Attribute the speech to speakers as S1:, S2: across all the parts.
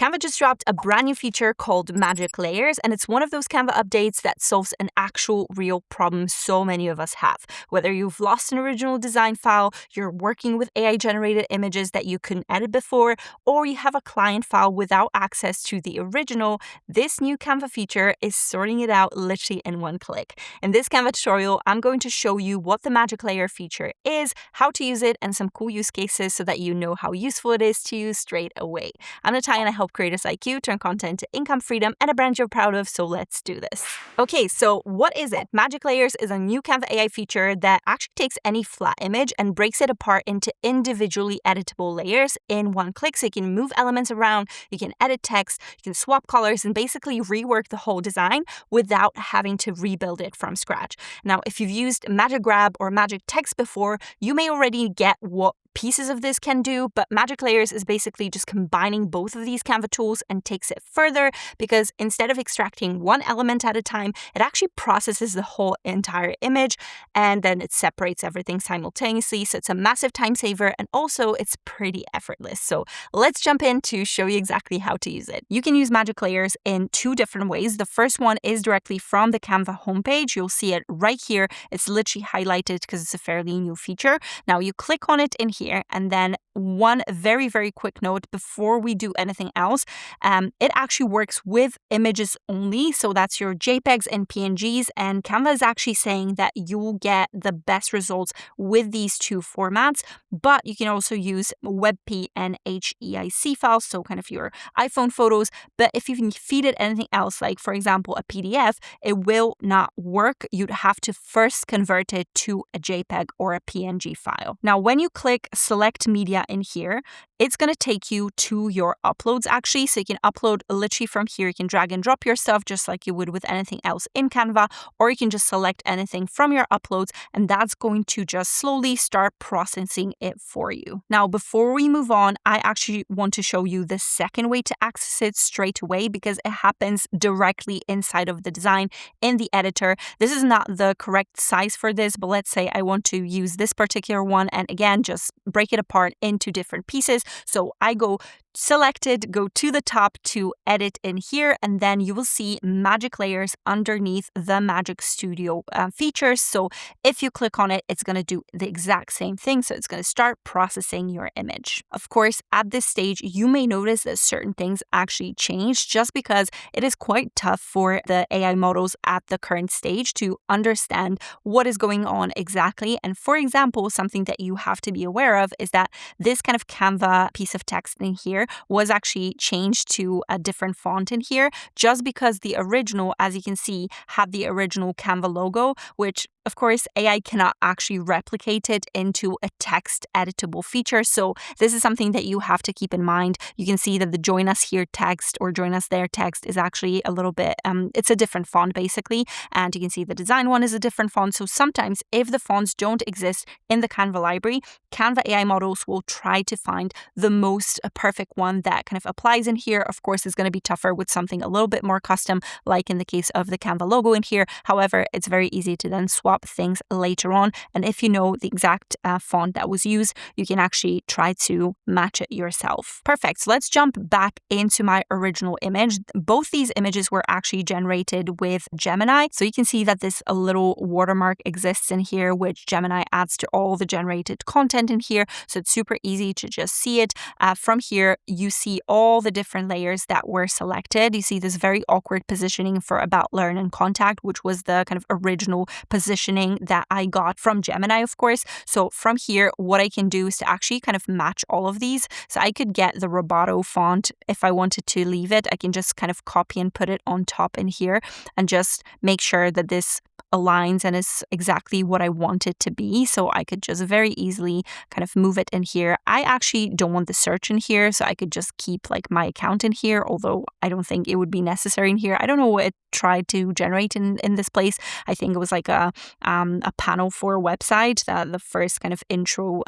S1: Canva just dropped a brand new feature called Magic Layers, and it's one of those Canva updates that solves an actual real problem so many of us have. Whether you've lost an original design file, you're working with AI-generated images that you couldn't edit before, or you have a client file without access to the original, this new Canva feature is sorting it out literally in one click. In this Canva tutorial, I'm going to show you what the Magic Layer feature is, how to use it, and some cool use cases so that you know how useful it is to use straight away. I'm Natalia and I help creators like you turn content to income freedom and a brand you're proud of, so let's do this. Okay, so what is it? Magic Layers is a new Canva AI feature that actually takes any flat image and breaks it apart into individually editable layers in one click. So you can move elements around, you can edit text, you can swap colors, and basically rework the whole design without having to rebuild it from scratch. Now, if you've used Magic Grab or Magic Text before, you may already get what pieces of this can do, but Magic Layers is basically just combining both of these Canva tools and takes it further, because instead of extracting one element at a time, it actually processes the whole entire image and then it separates everything simultaneously. So it's a massive time saver and also it's pretty effortless. So let's jump in to show you exactly how to use it. You can use Magic Layers in two different ways. The first one is directly from the Canva homepage. You'll see it right here. It's literally highlighted because it's a fairly new feature. Now you click on it in here, and then one very, very quick note before we do anything else, it actually works with images only. So that's your JPEGs and PNGs, and Canva is actually saying that you will get the best results with these two formats, but you can also use WebP and HEIC files, so kind of your iPhone photos. But if you can feed it anything else, like for example, a PDF, it will not work. You'd have to first convert it to a JPEG or a PNG file. Now, when you click select media in here, it's going to take you to your uploads actually. So you can upload literally from here. You can drag and drop your stuff just like you would with anything else in Canva, or you can just select anything from your uploads and that's going to just slowly start processing it for you. Now, before we move on, I actually want to show you the second way to access it straight away because it happens directly inside of the design in the editor. This is not the correct size for this, but let's say I want to use this particular one and again, just break it apart into different pieces. So I go selected, go to the top to edit in here, and then you will see Magic Layers underneath the Magic Studio features. So if you click on it, it's going to do the exact same thing. So it's going to start processing your image. Of course, at this stage, you may notice that certain things actually change just because it is quite tough for the AI models at the current stage to understand what is going on exactly. And for example, something that you have to be aware of is that this kind of Canva piece of text in here was actually changed to a different font in here just because the original, as you can see, had the original Canva logo, which of course, AI cannot actually replicate it into a text editable feature. So this is something that you have to keep in mind. You can see that the join us here text or join us there text is actually a little bit, it's a different font basically. And you can see the design one is a different font. So sometimes if the fonts don't exist in the Canva library, Canva AI models will try to find the most perfect one that kind of applies in here. Of course, it's going to be tougher with something a little bit more custom, like in the case of the Canva logo in here. However, it's very easy to then swap things later on, and if you know the exact font that was used, you can actually try to match it yourself. Perfect. So let's jump back into my original image. Both these images were actually generated with Gemini, so you can see that this little watermark exists in here, which Gemini adds to all the generated content in here, so it's super easy to just see it. From here, you see all the different layers that were selected. You see this very awkward positioning for about, learn, and contact, which was the kind of original positioning that I got from Gemini, of course. So from here, what I can do is to actually kind of match all of these. So I could get the Roboto font if I wanted to leave it. I can just kind of copy and put it on top in here and just make sure that this aligns and is exactly what I want it to be. So I could just very easily kind of move it in here. I actually don't want the search in here, so I could just keep like my account in here, although I don't think it would be necessary in here. I don't know what it tried to generate in this place. I think it was like a a panel for a website, the first kind of intro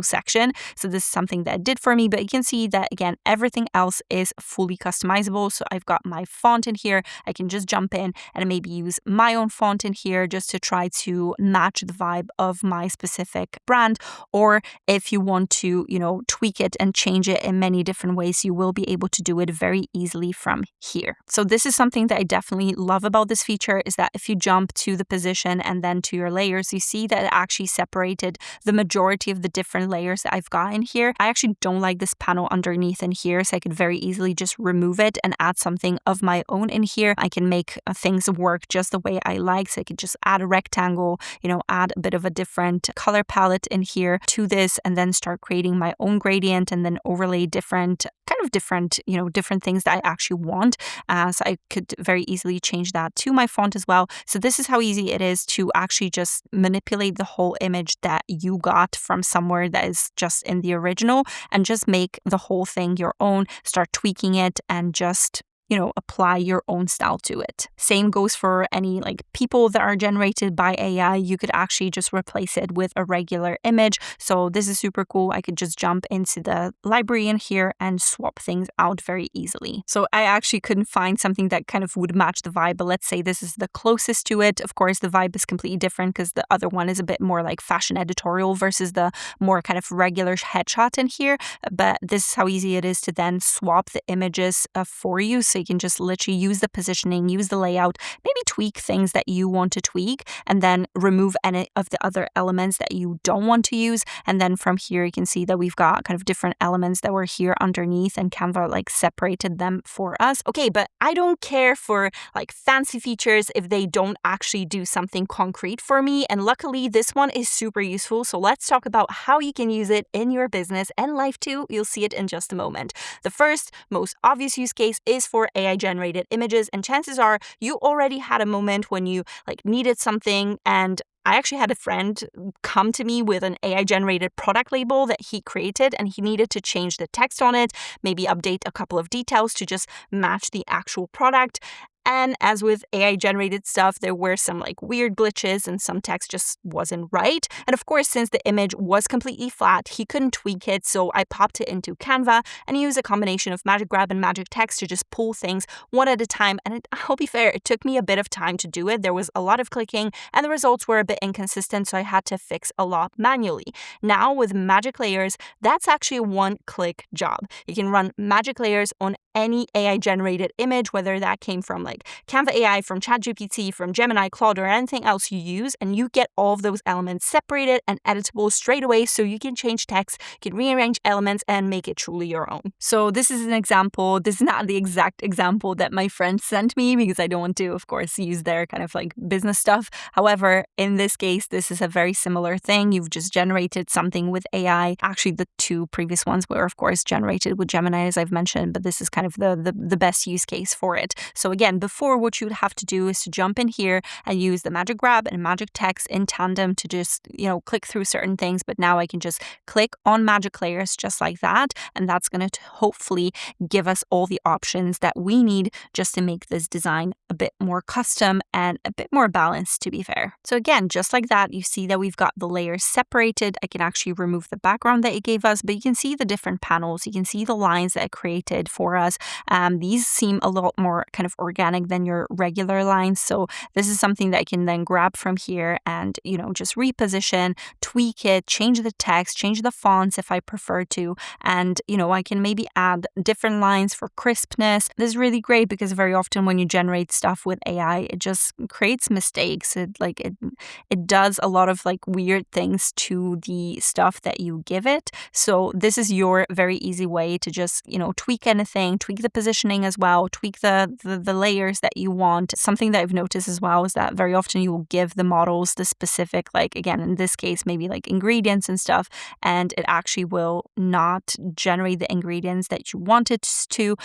S1: section. So this is something that it did for me, but you can see that again, everything else is fully customizable. So I've got my font in here. I can just jump in and maybe use my own font in here just to try to match the vibe of my specific brand. Or if you want to, tweak it and change it in many different ways, you will be able to do it very easily from here. So this is something that I definitely love about this feature, is that if you jump to the position and then to your layers, you see that it actually separated the majority of the different layers that I've got in here. I actually don't like this panel underneath in here, so I could very easily just remove it and add something of my own in here. I can make things work just the way I like. So I could just add a rectangle, add a bit of a different color palette in here to this, and then start creating my own gradient and then overlay different things that I actually want. So I could very easily change that to my font as well. So this is how easy it is to actually just manipulate the whole image that you got from somewhere that is just in the original, and just make the whole thing your own, start tweaking it, and just apply your own style to it. Same goes for any people that are generated by AI. You could actually just replace it with a regular image. So this is super cool. I could just jump into the library in here and swap things out very easily. So I actually couldn't find something that kind of would match the vibe, but let's say this is the closest to it. Of course, the vibe is completely different because the other one is a bit more like fashion editorial versus the more kind of regular headshot in here. But this is how easy it is to then swap the images for you. So you can just literally use the positioning, use the layout, maybe tweak things that you want to tweak, and then remove any of the other elements that you don't want to use. And then from here, you can see that we've got kind of different elements that were here underneath, and Canva separated them for us. Okay, but I don't care for fancy features if they don't actually do something concrete for me. And luckily, this one is super useful. So let's talk about how you can use it in your business and life too. You'll see it in just a moment. The first, most obvious use case is for AI generated images, and chances are you already had a moment when you needed something. And I actually had a friend come to me with an AI generated product label that he created, and he needed to change the text on it, maybe update a couple of details to just match the actual product. And as with AI generated stuff, there were some weird glitches and some text just wasn't right. And of course, since the image was completely flat, he couldn't tweak it. So I popped it into Canva and used a combination of Magic Grab and Magic Text to just pull things one at a time. And I'll be fair, it took me a bit of time to do it. There was a lot of clicking and the results were a bit inconsistent. So I had to fix a lot manually. Now with Magic Layers, that's actually a one-click job. You can run Magic Layers on any AI generated image, whether that came from Canva AI, from ChatGPT, from Gemini, Claude, or anything else you use, and you get all of those elements separated and editable straight away, so you can change text, you can rearrange elements, and make it truly your own. So this is an example. This is not the exact example that my friend sent me, because I don't want to, of course, use their kind of business stuff. However, in this case, this is a very similar thing. You've just generated something with AI. Actually, the two previous ones were, of course, generated with Gemini, as I've mentioned, but this is kind of the best use case for it. So again, before, what you would have to do is to jump in here and use the Magic Grab and Magic Text in tandem to just, click through certain things. But now I can just click on Magic Layers just like that. And that's going to hopefully give us all the options that we need just to make this design a bit more custom and a bit more balanced, to be fair. So again, just like that, you see that we've got the layers separated. I can actually remove the background that it gave us, but you can see the different panels. You can see the lines that it created for us. These seem a lot more kind of organic than your regular lines. So this is something that I can then grab from here and, just reposition, tweak it, change the text, change the fonts if I prefer to. And, I can maybe add different lines for crispness. This is really great because very often when you generate stuff with AI, it just creates mistakes. It does a lot of weird things to the stuff that you give it. So this is your very easy way to just, tweak anything, tweak the positioning as well, tweak the layers that you want. Something that I've noticed as well is that very often you will give the models the specific, again, in this case, maybe ingredients and stuff, and it actually will not generate the ingredients that you want it to.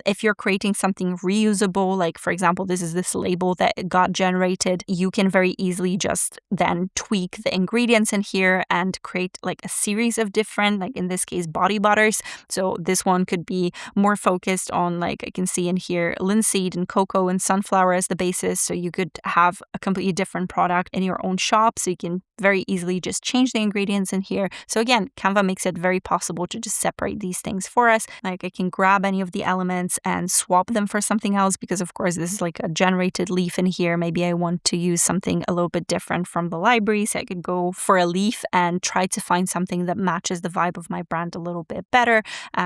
S1: If you're creating something reusable, for example, this label that got generated, you can very easily just then tweak the ingredients in here and create a series of different, in this case, body butters. So this one could be more focused on, I can see in here, linseed and cocoa and sunflower as the basis, so you could have a completely different product in your own shop, so you can very easily just change the ingredients in here. So again, Canva makes it very possible to just separate these things for us. Like I can grab any of the elements and swap them for something else, because of course this is like a generated leaf in here. Maybe I want to use something a little bit different from the library, so I could go for a leaf and try to find something that matches the vibe of my brand a little bit better.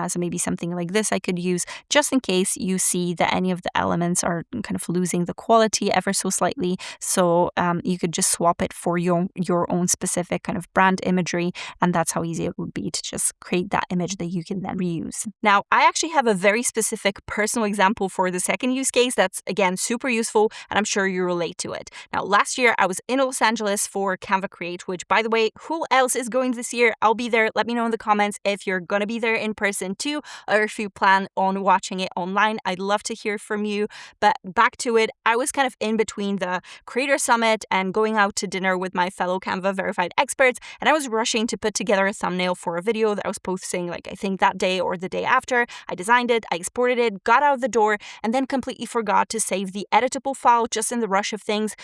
S1: So maybe something like this I could use, just in case you see that any of the elements are kind of losing the quality ever so slightly. So you could just swap it for your own specific kind of brand imagery, and that's how easy it would be to just create that image that you can then reuse. Now, I actually have a very specific personal example for the second use case that's, again, super useful, and I'm sure you relate to it. Now, last year I was in Los Angeles for Canva Create, which, by the way, who else is going this year? I'll be there. Let me know in the comments if you're going to be there in person too, or if you plan on watching it online. I'd love to hear from you. But back to it, I was kind of in between the Creator Summit and going out to dinner with my fellow Canva verified experts, and I was rushing to put together a thumbnail for a video that I was posting, like, I think that day or the day after. I designed it, I exported it, got out of the door, and then completely forgot to save the editable file just in the rush of things.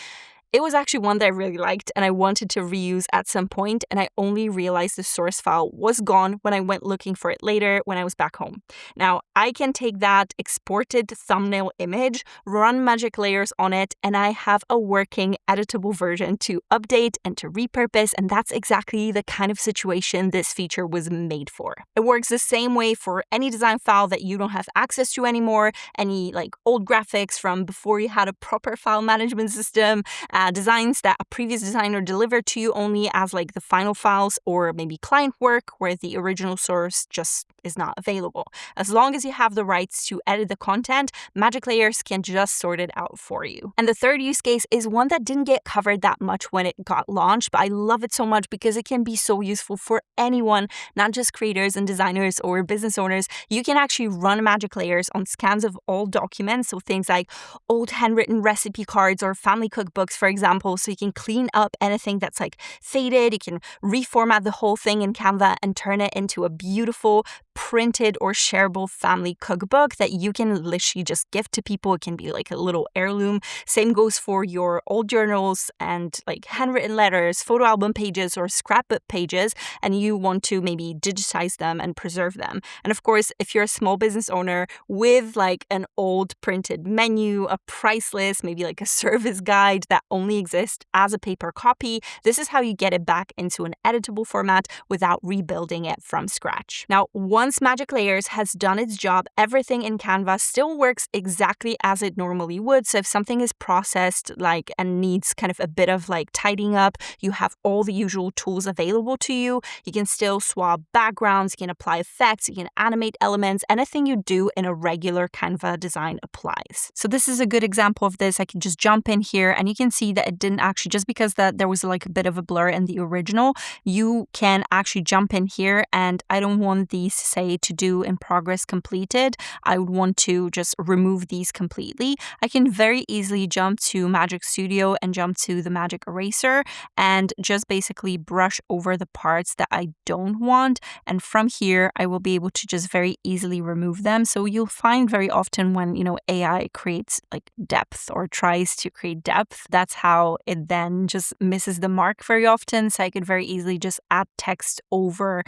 S1: It was actually one that I really liked and I wanted to reuse at some point, and I only realized the source file was gone when I went looking for it later when I was back home. Now, I can take that exported thumbnail image, run Magic Layers on it, and I have a working editable version to update and to repurpose, and that's exactly the kind of situation this feature was made for. It works the same way for any design file that you don't have access to anymore, any like old graphics from before you had a proper file management system, designs that a previous designer delivered to you only as like the final files, or maybe client work where the original source just is not available. As long as you have the rights to edit the content, Magic Layers can just sort it out for you. And the third use case is one that didn't get covered that much when it got launched, but I love it so much because it can be so useful for anyone, not just creators and designers or business owners. You can actually run Magic Layers on scans of all documents, so things like old handwritten recipe cards or family cookbooks, for example, so you can clean up anything that's like faded. You can reformat the whole thing in Canva and turn it into a beautiful printed or shareable family cookbook that you can literally just gift to people. It can be like a little heirloom. Same goes for your old journals and like handwritten letters, photo album pages, or scrapbook pages, and you want to maybe digitize them and preserve them. And of course, if you're a small business owner with like an old printed menu, a price list, maybe like a service guide that only exists as a paper copy, this is how you get it back into an editable format without rebuilding it from scratch. Now, once Magic Layers has done its job, everything in Canva still works exactly as it normally would. So if something is processed like and needs kind of a bit of like tidying up, you have all the usual tools available to you. You can still swap backgrounds, you can apply effects, you can animate elements. Anything you do in a regular Canva design applies. So this is a good example of this. I can just jump in here and you can see that it didn't actually, just because there was like a bit of a blur in the original, you can actually jump in here, and I don't want these to say to do in progress completed. I would want to just remove these completely. I can very easily jump to Magic Studio and jump to the Magic Eraser and just basically brush over the parts that I don't want. And from here, I will be able to just very easily remove them. So you'll find very often when, AI creates like depth or tries to create depth, that's how it then just misses the mark very often. So I could very easily just add text over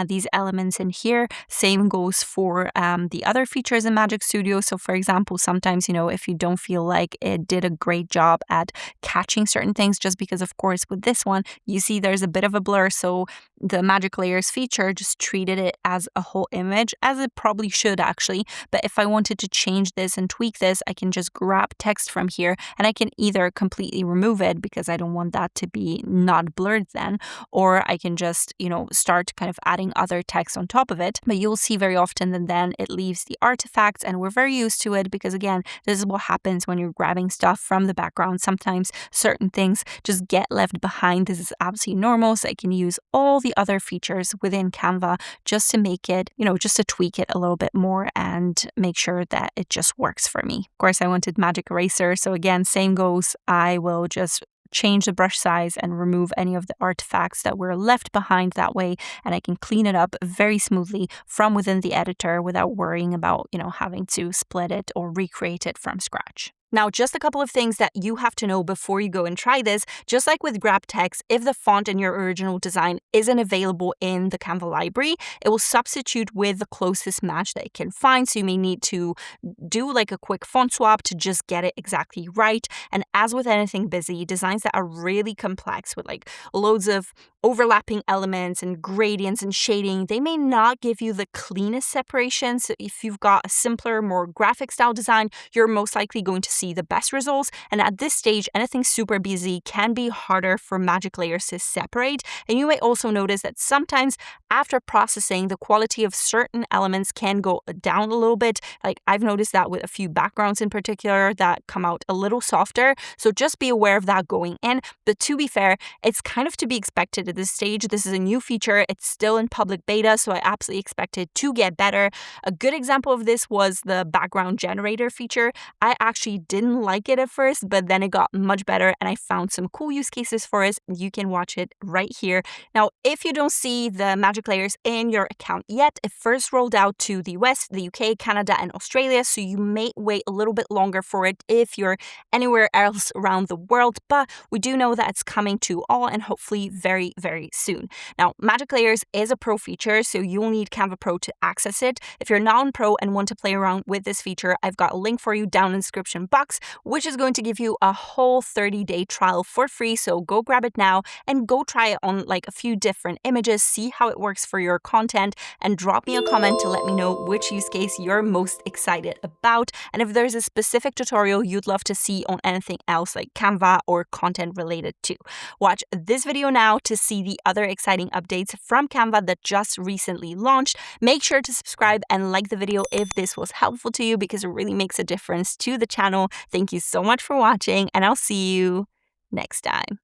S1: these elements in here. Same goes for the other features in Magic Studio. So for example, sometimes, if you don't feel like it did a great job at catching certain things, just because of course with this one, you see there's a bit of a blur. So the Magic Layers feature just treated it as a whole image, as it probably should actually. But if I wanted to change this and tweak this, I can just grab text from here and I can either completely remove it because I don't want that to be not blurred then, or I can just, start kind of adding other text on top of it. But you'll see very often that then it leaves the artifacts, and we're very used to it because again, this is what happens when you're grabbing stuff from the background. Sometimes certain things just get left behind. This is absolutely normal. So I can use all the other features within Canva just to make it, just to tweak it a little bit more and make sure that it just works for me. Of course, I wanted Magic Eraser. So again, same goes. I will just change the brush size and remove any of the artifacts that were left behind that way. And I can clean it up very smoothly from within the editor without worrying about, having to split it or recreate it from scratch. Now, just a couple of things that you have to know before you go and try this. Just like with grab text, if the font in your original design isn't available in the Canva library, it will substitute with the closest match that it can find. So you may need to do like a quick font swap to just get it exactly right. And as with anything busy, designs that are really complex with like loads of overlapping elements and gradients and shading, they may not give you the cleanest separation. So if you've got a simpler, more graphic style design, you're most likely going to see the best results. And at this stage, anything super busy can be harder for Magic Layers to separate. And you may also notice that sometimes after processing, the quality of certain elements can go down a little bit. Like I've noticed that with a few backgrounds in particular that come out a little softer. So just be aware of that going in. But to be fair, it's kind of to be expected at this stage. This is a new feature. It's still in public beta, so I absolutely expect it to get better. A good example of this was the background generator feature. I actually didn't like it at first, but then it got much better and I found some cool use cases for it. You can watch it right here. Now, if you don't see the Magic Layers in your account yet, it first rolled out to the US, the UK, Canada, and Australia, so you may wait a little bit longer for it if you're anywhere else around the world, but we do know that it's coming to all and hopefully very, very soon. Now, Magic Layers is a pro feature, so you'll need Canva Pro to access it. If you're not on Pro and want to play around with this feature, I've got a link for you down in the description box, which is going to give you a whole 30-day trial for free. So go grab it now and go try it on like a few different images, see how it works for your content, and drop me a comment to let me know which use case you're most excited about. And if there's a specific tutorial you'd love to see on anything else like Canva or content related too. Watch this video now to see the other exciting updates from Canva that just recently launched. Make sure to subscribe and like the video if this was helpful to you because it really makes a difference to the channel. Thank you so much for watching and I'll see you next time.